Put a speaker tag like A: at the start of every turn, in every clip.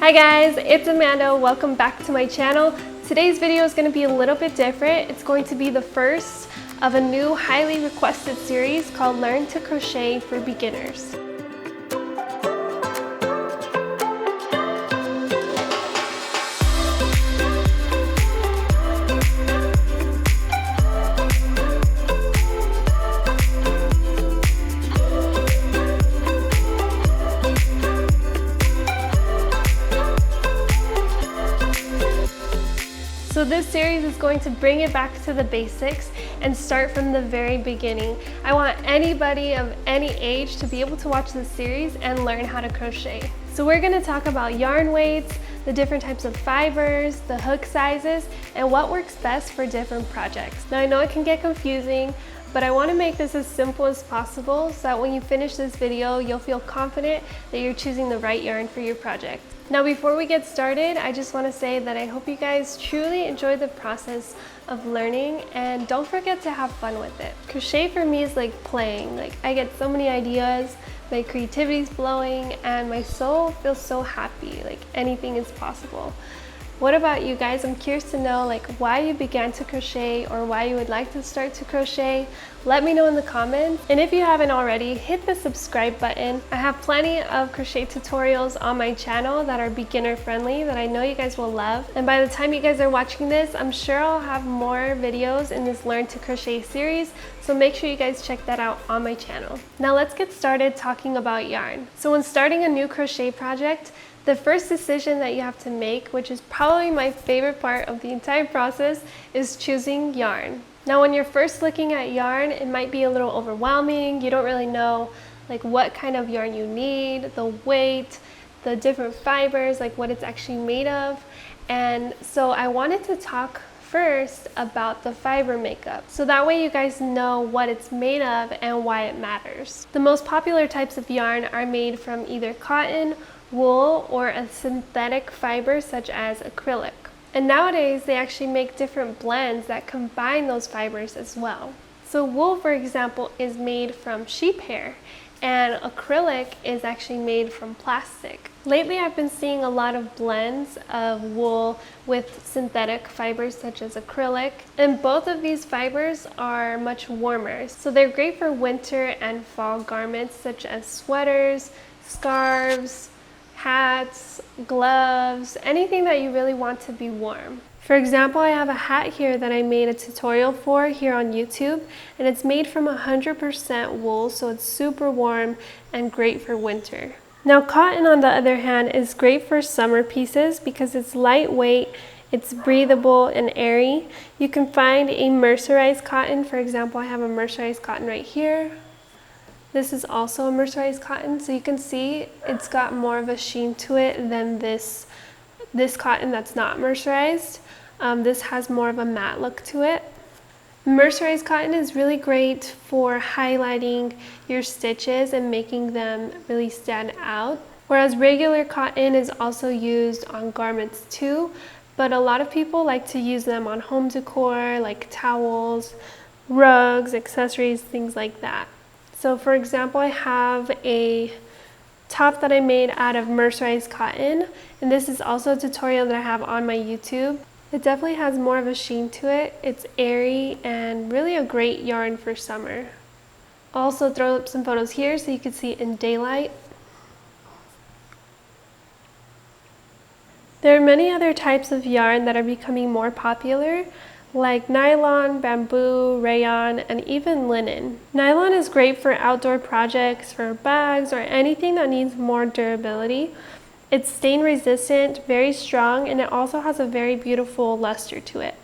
A: Hi guys, it's Amanda. Welcome back to my channel. Today's video is going to be a little bit different. It's going to be the first of a new highly requested series called Learn to Crochet for Beginners. So this series is going to bring it back to the basics and start from the very beginning. I want anybody of any age to be able to watch this series and learn how to crochet. So we're going to talk about yarn weights, the different types of fibers, the hook sizes, and what works best for different projects. Now I know it can get confusing, but I want to make this as simple as possible so that when you finish this video, you'll feel confident that you're choosing the right yarn for your project. Now before we get started, I just want to say that I hope you guys truly enjoy the process of learning and don't forget to have fun with it. Crochet for me is like playing. Like I get so many ideas, my creativity's blowing, and my soul feels so happy, like anything is possible. What about you guys? I'm curious to know like why you began to crochet or why you would like to start to crochet. Let me know in the comments. And if you haven't already, hit the subscribe button. I have plenty of crochet tutorials on my channel that are beginner friendly that I know you guys will love. And by the time you guys are watching this, I'm sure I'll have more videos in this Learn to Crochet series. So make sure you guys check that out on my channel. Now let's get started talking about yarn. So when starting a new crochet project, the first decision that you have to make, which is probably my favorite part of the entire process, is choosing yarn. Now when you're first looking at yarn, it might be a little overwhelming. You don't really know like what kind of yarn you need, the weight, the different fibers, like what it's actually made of. And so I wanted to talk first about the fiber makeup, so that way you guys know what it's made of and why it matters. The most popular types of yarn are made from either cotton, wool, or a synthetic fiber such as acrylic. And nowadays they actually make different blends that combine those fibers as well. So wool, for example, is made from sheep hair, and acrylic is actually made from plastic. Lately I've been seeing a lot of blends of wool with synthetic fibers such as acrylic, and both of these fibers are much warmer. So they're great for winter and fall garments such as sweaters, scarves, hats, gloves, anything that you really want to be warm. For example, I have a hat here that I made a tutorial for here on YouTube, and it's made from 100% wool, so it's super warm and great for winter. Now cotton, on the other hand, is great for summer pieces because it's lightweight, it's breathable and airy. You can find a mercerized cotton. For example, I have a mercerized cotton right here. This is also a mercerized cotton, so you can see it's got more of a sheen to it than this cotton that's not mercerized. This has more of a matte look to it. Mercerized cotton is really great for highlighting your stitches and making them really stand out, whereas regular cotton is also used on garments too, but a lot of people like to use them on home decor like towels, rugs, accessories, things like that. So for example, I have a top that I made out of mercerized cotton, and this is also a tutorial that I have on my YouTube. It definitely has more of a sheen to it. It's airy and really a great yarn for summer. I'll also throw up some photos here so you can see it in daylight. There are many other types of yarn that are becoming more popular, like nylon, bamboo, rayon, and even linen. Nylon is great for outdoor projects, for bags, or anything that needs more durability. It's stain resistant, very strong, and it also has a very beautiful luster to it.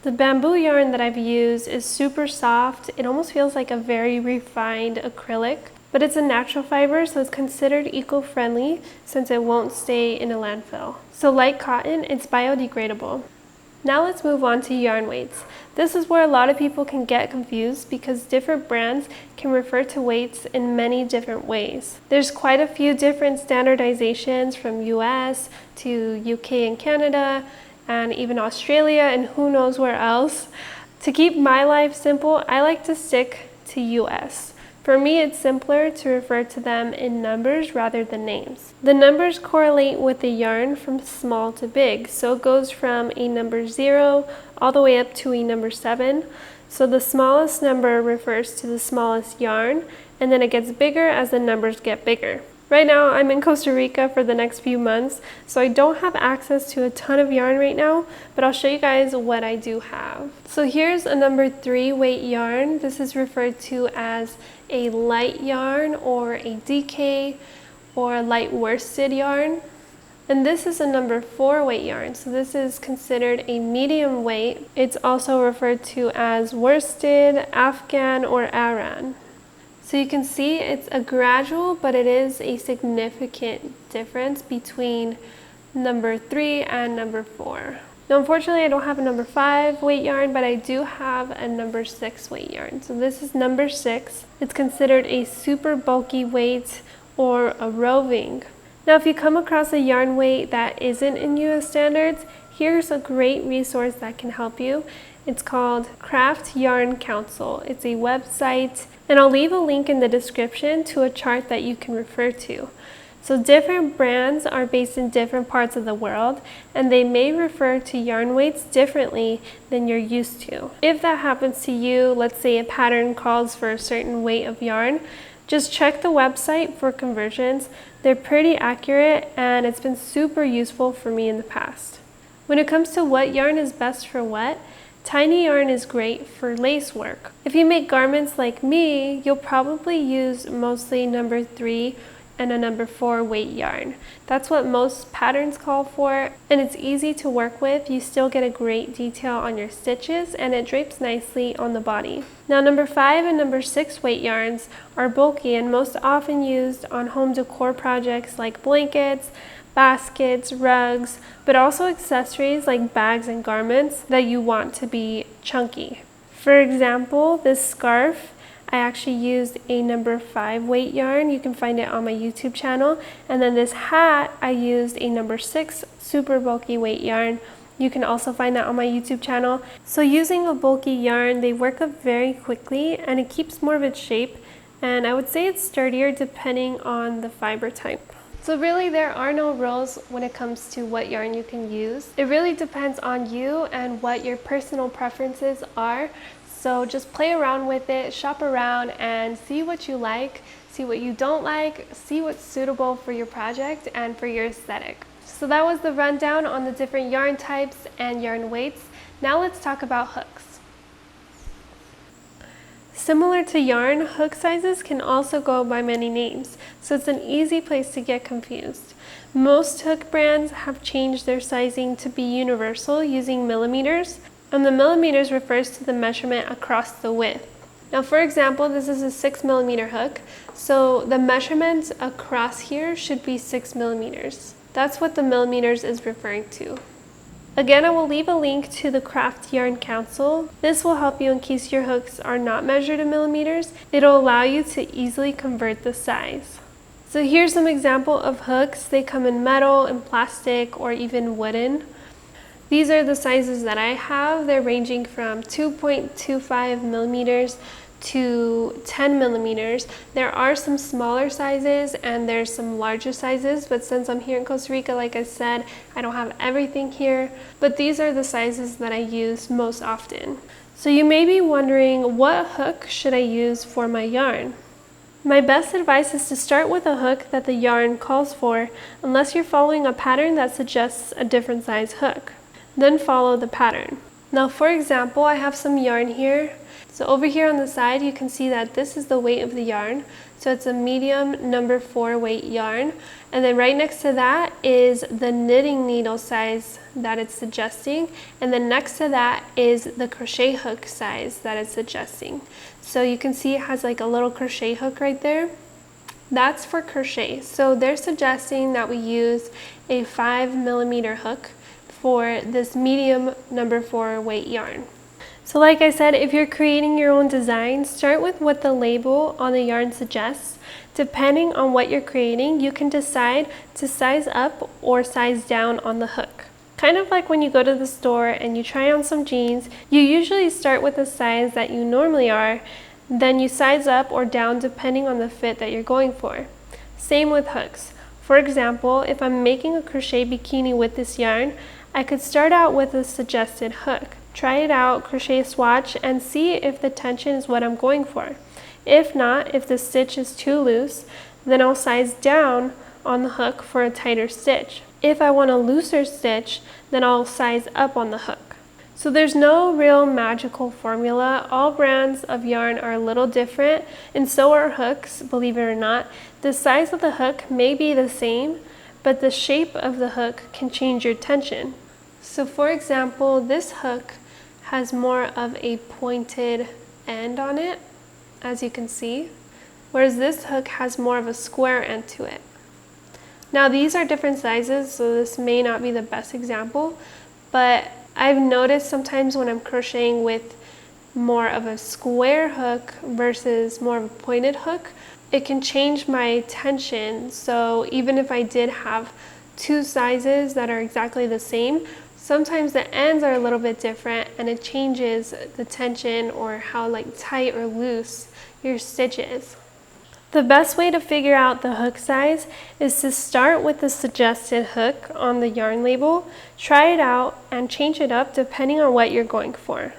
A: The bamboo yarn that I've used is super soft. It almost feels like a very refined acrylic, but it's a natural fiber, so it's considered eco-friendly since it won't stay in a landfill. So like cotton, it's biodegradable. Now let's move on to yarn weights. This is where a lot of people can get confused because different brands can refer to weights in many different ways. There's quite a few different standardizations from US to UK and Canada and even Australia and who knows where else. To keep my life simple, I like to stick to US. For me, it's simpler to refer to them in numbers rather than names. The numbers correlate with the yarn from small to big, so it goes from a number 0 all the way up to a number 7. So the smallest number refers to the smallest yarn, and then it gets bigger as the numbers get bigger. Right now, I'm in Costa Rica for the next few months, so I don't have access to a ton of yarn right now, but I'll show you guys what I do have. So here's a number 3 weight yarn. This is referred to as a light yarn or a DK or a light worsted yarn. And this is a number 4 weight yarn, so this is considered a medium weight. It's also referred to as worsted, Afghan, or Aran. So you can see it's a gradual, but it is a significant difference between number 3 and number 4. Now unfortunately I don't have a number 5 weight yarn, but I do have a number 6 weight yarn. So this is number 6. It's considered a super bulky weight or a roving. Now if you come across a yarn weight that isn't in US standards, here's a great resource that can help you. It's called Craft Yarn Council. It's a website, and I'll leave a link in the description to a chart that you can refer to. So different brands are based in different parts of the world, and they may refer to yarn weights differently than you're used to. If that happens to you, let's say a pattern calls for a certain weight of yarn, just check the website for conversions. They're pretty accurate, and it's been super useful for me in the past. When it comes to what yarn is best for what, tiny yarn is great for lace work. If you make garments like me, you'll probably use mostly number 3 and a number 4 weight yarn. That's what most patterns call for, and it's easy to work with. You still get a great detail on your stitches, and it drapes nicely on the body. Now number 5 and number 6 weight yarns are bulky and most often used on home decor projects like blankets, baskets, rugs, but also accessories like bags and garments that you want to be chunky. For example, this scarf, I actually used a number 5 weight yarn. You can find it on my YouTube channel. And then this hat, I used a number 6 super bulky weight yarn. You can also find that on my YouTube channel. So using a bulky yarn, they work up very quickly and it keeps more of its shape. And I would say it's sturdier depending on the fiber type. So really there are no rules when it comes to what yarn you can use. It really depends on you and what your personal preferences are. So just play around with it, shop around and see what you like, see what you don't like, see what's suitable for your project and for your aesthetic. So that was the rundown on the different yarn types and yarn weights. Now let's talk about hooks. Similar to yarn, hook sizes can also go by many names, so it's an easy place to get confused. Most hook brands have changed their sizing to be universal using millimeters, and the millimeters refers to the measurement across the width. Now for example, this is a 6 millimeter hook, so the measurement across here should be 6 millimeters. That's what the millimeters is referring to. Again, I will leave a link to the Craft Yarn Council. This will help you in case your hooks are not measured in millimeters. It'll allow you to easily convert the size. So here's some example of hooks. They come in metal, in plastic, or even wooden. These are the sizes that I have. They're ranging from 2.25 millimeters to 10 millimeters. There are some smaller sizes and there's some larger sizes, but since I'm here in Costa Rica, like I said, I don't have everything here, but these are the sizes that I use most often. So you may be wondering, what hook should I use for my yarn? My best advice is to start with a hook that the yarn calls for, unless you're following a pattern that suggests a different size hook. Then follow the pattern. Now for example, I have some yarn here. So over here on the side, you can see that this is the weight of the yarn. So it's a medium number 4 weight yarn. And then right next to that is the knitting needle size that it's suggesting. And then next to that is the crochet hook size that it's suggesting. So you can see it has like a little crochet hook right there. That's for crochet. So they're suggesting that we use a 5 millimeter hook for this medium number 4 weight yarn. So like I said, if you're creating your own design, start with what the label on the yarn suggests. Depending on what you're creating, you can decide to size up or size down on the hook. Kind of like when you go to the store and you try on some jeans, you usually start with the size that you normally are, Then you size up or down depending on the fit that you're going for. Same with hooks. For example, if I'm making a crochet bikini with this yarn, I could start out with a suggested hook. Try it out, crochet a swatch, and see if the tension is what I'm going for. If not, if the stitch is too loose, then I'll size down on the hook for a tighter stitch. If I want a looser stitch, then I'll size up on the hook. So there's no real magical formula. All brands of yarn are a little different, and so are hooks, believe it or not. The size of the hook may be the same, but the shape of the hook can change your tension. So for example, this hook has more of a pointed end on it, as you can see, whereas this hook has more of a square end to it. Now these are different sizes, so this may not be the best example, but I've noticed sometimes when I'm crocheting with more of a square hook versus more of a pointed hook, it can change my tension. So even if I did have two sizes that are exactly the same, sometimes the ends are a little bit different and it changes the tension or how like tight or loose your stitch is. The best way to figure out the hook size is to start with the suggested hook on the yarn label, try it out, and change it up depending on what you're going for.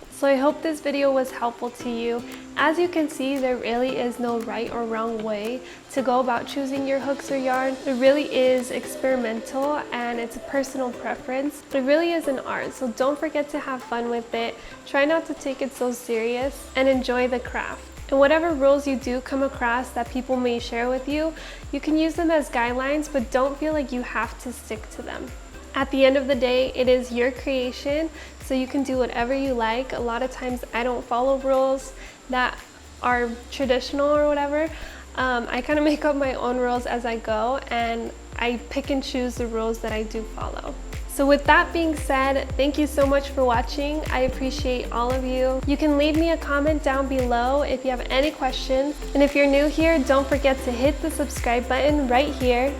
A: So I hope this video was helpful to you. As you can see, there really is no right or wrong way to go about choosing your hooks or yarn. It really is experimental and it's a personal preference. It really is an art, so don't forget to have fun with it. Try not to take it so serious and enjoy the craft. And whatever rules you do come across that people may share with you, you can use them as guidelines, but don't feel like you have to stick to them. At the end of the day, it is your creation, so you can do whatever you like. A lot of times I don't follow rules that are traditional or whatever. I kind of make up my own rules as I go, and I pick and choose the rules that I do follow. So with that being said, thank you so much for watching. I appreciate all of you. You can leave me a comment down below if you have any questions. And if you're new here, don't forget to hit the subscribe button right here.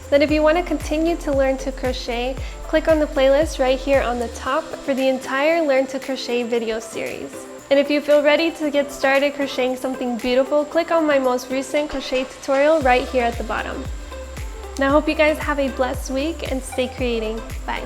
A: Then if you want to continue to learn to crochet, click on the playlist right here on the top for the entire Learn to Crochet video series. And if you feel ready to get started crocheting something beautiful, click on my most recent crochet tutorial right here at the bottom. Now I hope you guys have a blessed week and stay creating. Bye.